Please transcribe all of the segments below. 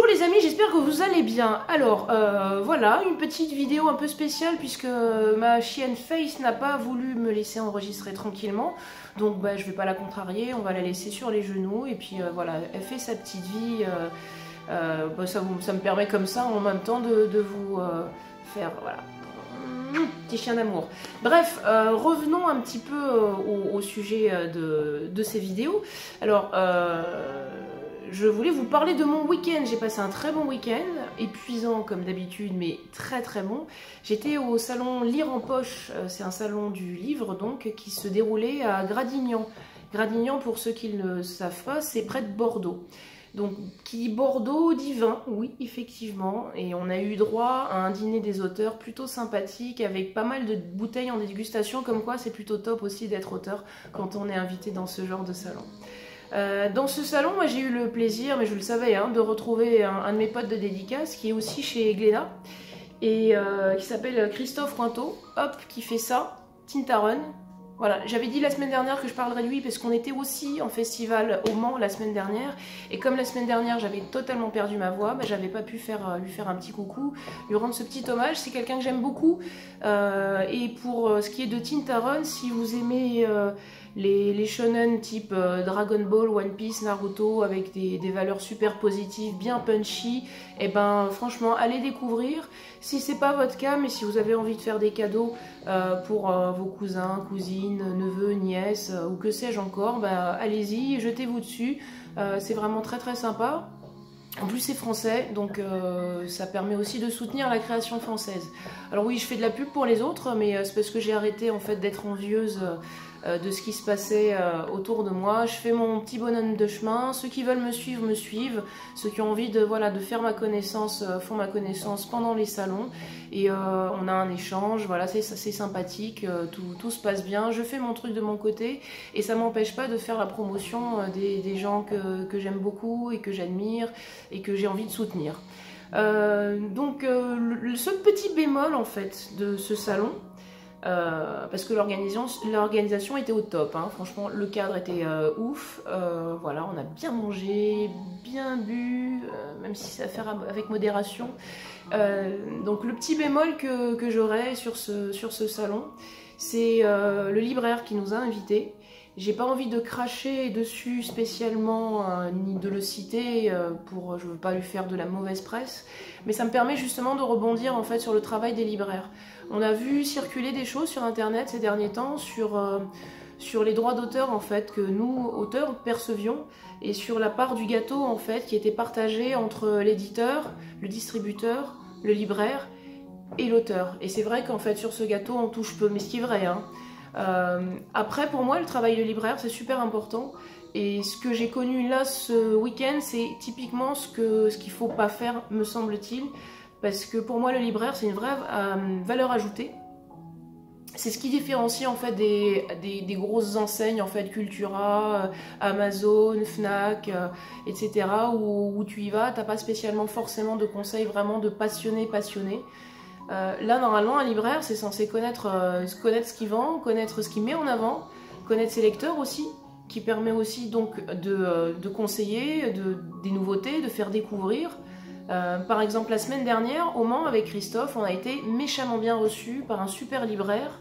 Bonjour les amis, j'espère que vous allez bien. Alors voilà, une petite vidéo un peu spéciale puisque ma chienne Face n'a pas voulu me laisser enregistrer tranquillement. Donc bah, je vais pas la contrarier, on va la laisser sur les genoux et puis voilà, elle fait sa petite vie. Bah, ça me permet comme ça en même temps de vous faire voilà. Petit chien d'amour. Bref, revenons un petit peu au sujet de ces vidéos. Alors, je voulais vous parler de mon week-end. J'ai passé un très bon week-end, épuisant comme d'habitude, mais très très bon. J'étais au salon Lire en Poche, c'est un salon du livre donc, qui se déroulait à Gradignan. Gradignan, pour ceux qui ne le savent pas, c'est près de Bordeaux. Donc, qui dit Bordeaux dit vin, oui, effectivement. Et on a eu droit à un dîner des auteurs plutôt sympathique, avec pas mal de bouteilles en dégustation, comme quoi c'est plutôt top aussi d'être auteur quand on est invité dans ce genre de salon. Dans ce salon, moi j'ai eu le plaisir, mais je le savais, hein, de retrouver un de mes potes de dédicace qui est aussi chez Glénat et qui s'appelle Christophe Cointeau, hop, qui fait ça, Tintaron. Voilà, j'avais dit la semaine dernière que je parlerais de lui parce qu'on était aussi en festival au Mans la semaine dernière et comme la semaine dernière j'avais totalement perdu ma voix, bah, j'avais pas pu lui faire un petit coucou, lui rendre ce petit hommage. C'est quelqu'un que j'aime beaucoup et pour ce qui est de Tintaron, si vous aimez les shonen type Dragon Ball, One Piece, Naruto avec des valeurs super positives, bien punchy, et ben franchement allez découvrir. Si c'est pas votre cas, mais si vous avez envie de faire des cadeaux pour vos cousins, cousines, neveux, nièces ou que sais-je encore, bah, allez-y, jetez-vous dessus. C'est vraiment très très sympa. En plus c'est français, donc ça permet aussi de soutenir la création française. Alors oui, je fais de la pub pour les autres, mais c'est parce que j'ai arrêté en fait d'être envieuse de ce qui se passait autour de moi. Je fais mon petit bonhomme de chemin, ceux qui veulent me suivent, ceux qui ont envie de, voilà, de faire ma connaissance font ma connaissance pendant les salons, et on a un échange, voilà, c'est sympathique, tout se passe bien, je fais mon truc de mon côté, et ça m'empêche pas de faire la promotion des gens que j'aime beaucoup et que j'admire et que j'ai envie de soutenir. Donc ce petit bémol en fait de ce salon, parce que l'organisation était au top, hein. Franchement le cadre était ouf, voilà, on a bien mangé, bien bu, même si c'est à faire avec modération. Donc le petit bémol que j'aurais sur ce salon, c'est le libraire qui nous a invités. J'ai pas envie de cracher dessus spécialement, ni de le citer, je veux pas lui faire de la mauvaise presse, mais ça me permet justement de rebondir en fait sur le travail des libraires. On a vu circuler des choses sur internet ces derniers temps sur les droits d'auteur en fait que nous, auteurs, percevions, et sur la part du gâteau en fait qui était partagée entre l'éditeur, le distributeur, le libraire et l'auteur. Et c'est vrai qu'en fait sur ce gâteau on touche peu, mais ce qui est vrai, hein. Après pour moi le travail de libraire c'est super important, et ce que j'ai connu là ce week-end c'est typiquement ce qu'il faut pas faire me semble-t-il, parce que pour moi le libraire c'est une vraie valeur ajoutée. C'est ce qui différencie en fait des grosses enseignes en fait, Cultura, Amazon, Fnac, etc. où tu y vas, t'as pas spécialement forcément de conseils vraiment de passionnés. Là, normalement, un libraire, c'est censé connaître ce qu'il vend, connaître ce qu'il met en avant, connaître ses lecteurs aussi, qui permet aussi donc de conseiller des nouveautés, de faire découvrir. Par exemple, la semaine dernière, au Mans, avec Christophe, on a été méchamment bien reçus par un super libraire.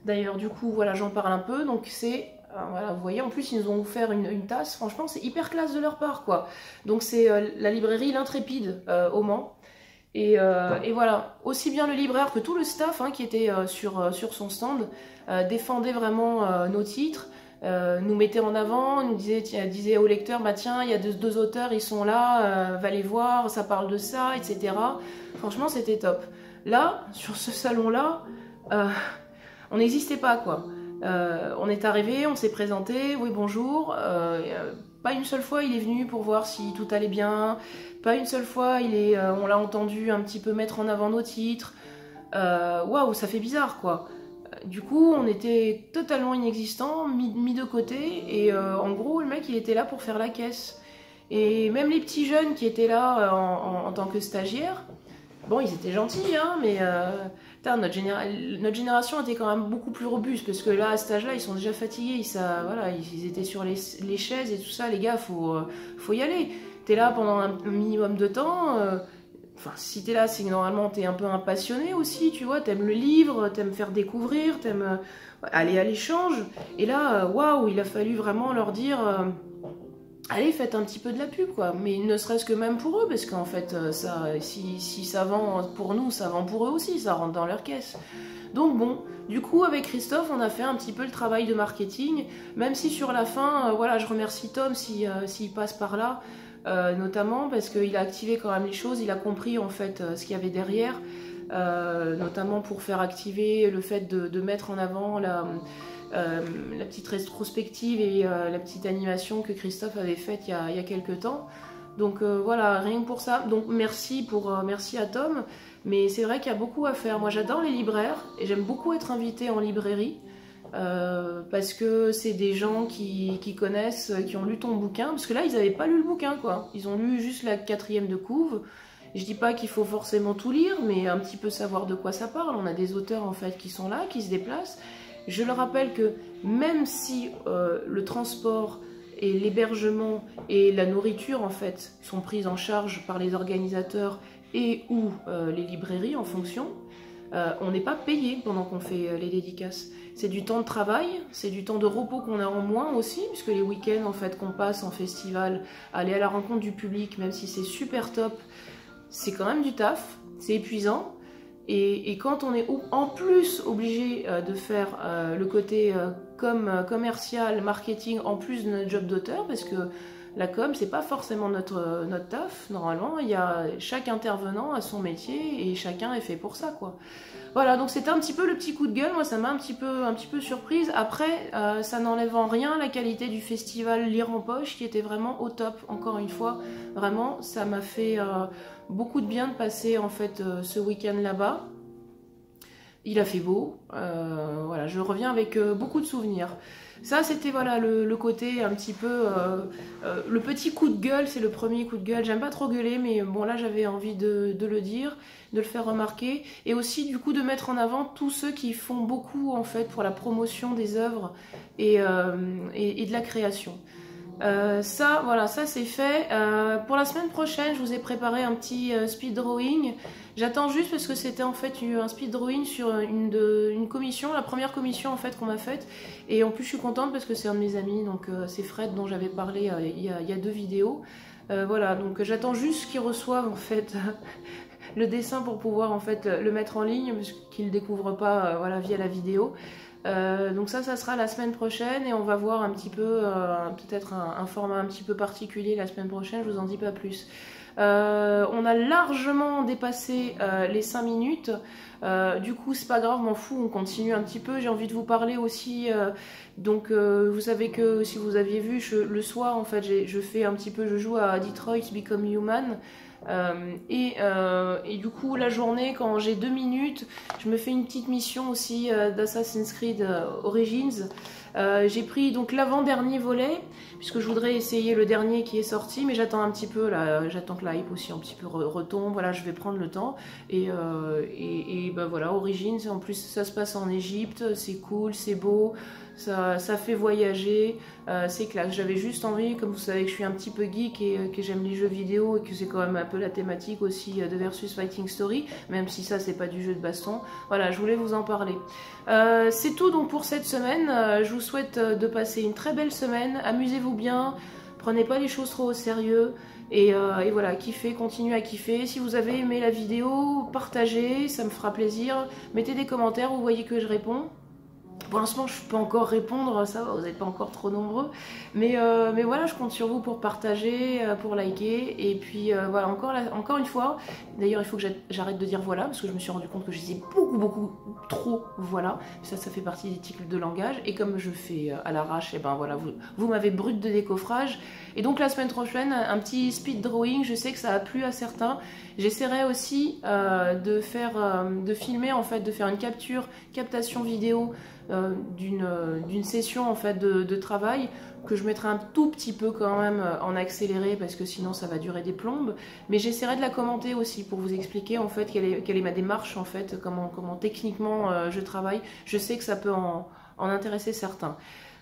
D'ailleurs, du coup, voilà, j'en parle un peu. Donc, c'est... voilà, vous voyez, en plus, ils nous ont offert une tasse. Franchement, c'est hyper classe de leur part, quoi. Donc, c'est la librairie L'Intrépide au Mans. Et voilà, aussi bien le libraire que tout le staff hein, qui était sur son stand défendait vraiment nos titres, nous mettait en avant, nous disait aux lecteurs, bah tiens, il y a deux auteurs, ils sont là, va les voir, ça parle de ça, etc. Franchement, c'était top. Là, sur ce salon-là, on n'existait pas, quoi. On est arrivé, on s'est présenté, oui bonjour, pas une seule fois il est venu pour voir si tout allait bien, pas une seule fois on l'a entendu un petit peu mettre en avant nos titres. Waouh, ça fait bizarre quoi. Du coup on était totalement inexistants, mis de côté, et en gros le mec il était là pour faire la caisse. Et même les petits jeunes qui étaient là en tant que stagiaires, bon ils étaient gentils hein, mais notre génération était quand même beaucoup plus robuste, parce que là à cet âge-là ils sont déjà fatigués, voilà, ils étaient sur les chaises et tout ça, les gars, faut y aller. tu es là pendant un minimum de temps. Enfin, si t'es là, c'est que normalement t'es un peu un passionné aussi, tu vois, t'aimes le livre, t'aimes faire découvrir, t'aimes aller à l'échange. Et là, waouh, il a fallu vraiment leur dire, allez, faites un petit peu de la pub, quoi. Mais ne serait-ce que même pour eux, parce qu'en fait, ça, si ça vend pour nous, ça vend pour eux aussi, ça rentre dans leur caisse. Donc bon, du coup, avec Christophe, on a fait un petit peu le travail de marketing, même si sur la fin, voilà, je remercie Tom s'il passe par là. Notamment parce qu'il a activé quand même les choses, il a compris en fait ce qu'il y avait derrière, notamment pour faire activer le fait de mettre en avant la petite rétrospective et la petite animation que Christophe avait faite il y a quelques temps. Donc voilà, rien que pour ça. Donc merci à Tom, mais c'est vrai qu'il y a beaucoup à faire. Moi j'adore les libraires et j'aime beaucoup être invitée en librairie. Parce que c'est des gens qui connaissent, qui ont lu ton bouquin, parce que là ils n'avaient pas lu le bouquin quoi, ils ont lu juste la 4e de couve. Je dis pas qu'il faut forcément tout lire, mais un petit peu savoir de quoi ça parle. On a des auteurs en fait qui sont là, qui se déplacent. Je le rappelle que même si le transport et l'hébergement et la nourriture en fait sont prises en charge par les organisateurs et ou les librairies en fonction, on n'est pas payé pendant qu'on fait les dédicaces. C'est du temps de travail, c'est du temps de repos qu'on a en moins aussi, puisque les week-ends en fait qu'on passe en festival, aller à la rencontre du public, même si c'est super top, c'est quand même du taf, c'est épuisant. Et quand on est en plus obligé de faire le côté commercial, marketing, en plus de notre job d'auteur, parce que la com, c'est pas forcément notre taf. Normalement, chaque intervenant a son métier et chacun est fait pour ça, quoi. Voilà, donc c'était un petit peu le petit coup de gueule. Moi, ça m'a un petit peu surprise. Après, ça n'enlève en rien la qualité du festival Lire en Poche, qui était vraiment au top. Encore une fois, vraiment, ça m'a fait beaucoup de bien de passer en fait ce week-end là-bas. Il a fait beau. Voilà, je reviens avec beaucoup de souvenirs. Ça, c'était voilà le côté un petit peu... le petit coup de gueule, c'est le premier coup de gueule. J'aime pas trop gueuler, mais bon, là, j'avais envie de le dire, de le faire remarquer. Et aussi, du coup, de mettre en avant tous ceux qui font beaucoup, en fait, pour la promotion des œuvres et de la création. Ça, voilà, ça c'est fait. Pour la semaine prochaine, je vous ai préparé un petit speed drawing. J'attends juste parce que c'était en fait un speed drawing sur une commission, la première commission en fait qu'on m'a faite. Et en plus, je suis contente parce que c'est un de mes amis, donc c'est Fred dont j'avais parlé il y a 2 vidéos. Voilà, donc j'attends juste qu'ils reçoivent en fait le dessin pour pouvoir en fait le mettre en ligne, parce qu'ils ne le découvrent pas voilà, via la vidéo. Donc ça sera la semaine prochaine et on va voir un petit peu, peut-être un format un petit peu particulier la semaine prochaine, je vous en dis pas plus. On a largement dépassé les 5 minutes, du coup c'est pas grave, m'en fous, on continue un petit peu. J'ai envie de vous parler aussi, donc vous savez que si vous aviez vu, le soir en fait je fais un petit peu, je joue à Detroit Become Human. Et du coup la journée quand j'ai 2 minutes je me fais une petite mission aussi d'Assassin's Creed Origins. J'ai pris donc l'avant-dernier volet puisque je voudrais essayer le dernier qui est sorti, mais j'attends un petit peu là, j'attends que la hype aussi un petit peu retombe. Voilà, je vais prendre le temps et ben voilà, Origins, en plus ça se passe en Égypte, c'est cool, c'est beau, ça fait voyager, c'est classe. J'avais juste envie, comme vous savez que je suis un petit peu geek et que j'aime les jeux vidéo et que c'est quand même un peu la thématique aussi de Versus Fighting Story, même si ça c'est pas du jeu de baston. Voilà, je voulais vous en parler. C'est tout donc pour cette semaine. Je vous souhaite de passer une très belle semaine, amusez-vous bien, prenez pas les choses trop au sérieux. Et voilà, kiffez, continuez à kiffer. Si vous avez aimé la vidéo, partagez, ça me fera plaisir. Mettez des commentaires, vous voyez que je réponds. Pour l'instant, je peux encore répondre, ça va, vous n'êtes pas encore trop nombreux. Mais voilà, je compte sur vous pour partager, pour liker. Et puis voilà, encore une fois, d'ailleurs, il faut que j'arrête de dire voilà, parce que je me suis rendu compte que je disais beaucoup trop voilà. Ça fait partie des tics de langage. Et comme je fais à l'arrache, et ben voilà, vous m'avez brut de décoffrage. Et donc la semaine prochaine, un petit speed drawing, je sais que ça a plu à certains. J'essaierai aussi de filmer, en fait, de faire une captation vidéo d'une session en fait de travail que je mettrai un tout petit peu quand même en accéléré parce que sinon ça va durer des plombes, mais j'essaierai de la commenter aussi pour vous expliquer en fait quelle est ma démarche en fait, comment techniquement je travaille. Je sais que ça peut en intéresser certains.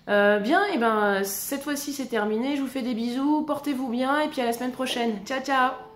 Bien, et ben cette fois-ci c'est terminé. Je vous fais des bisous, portez-vous bien et puis à la semaine prochaine. Ciao ciao.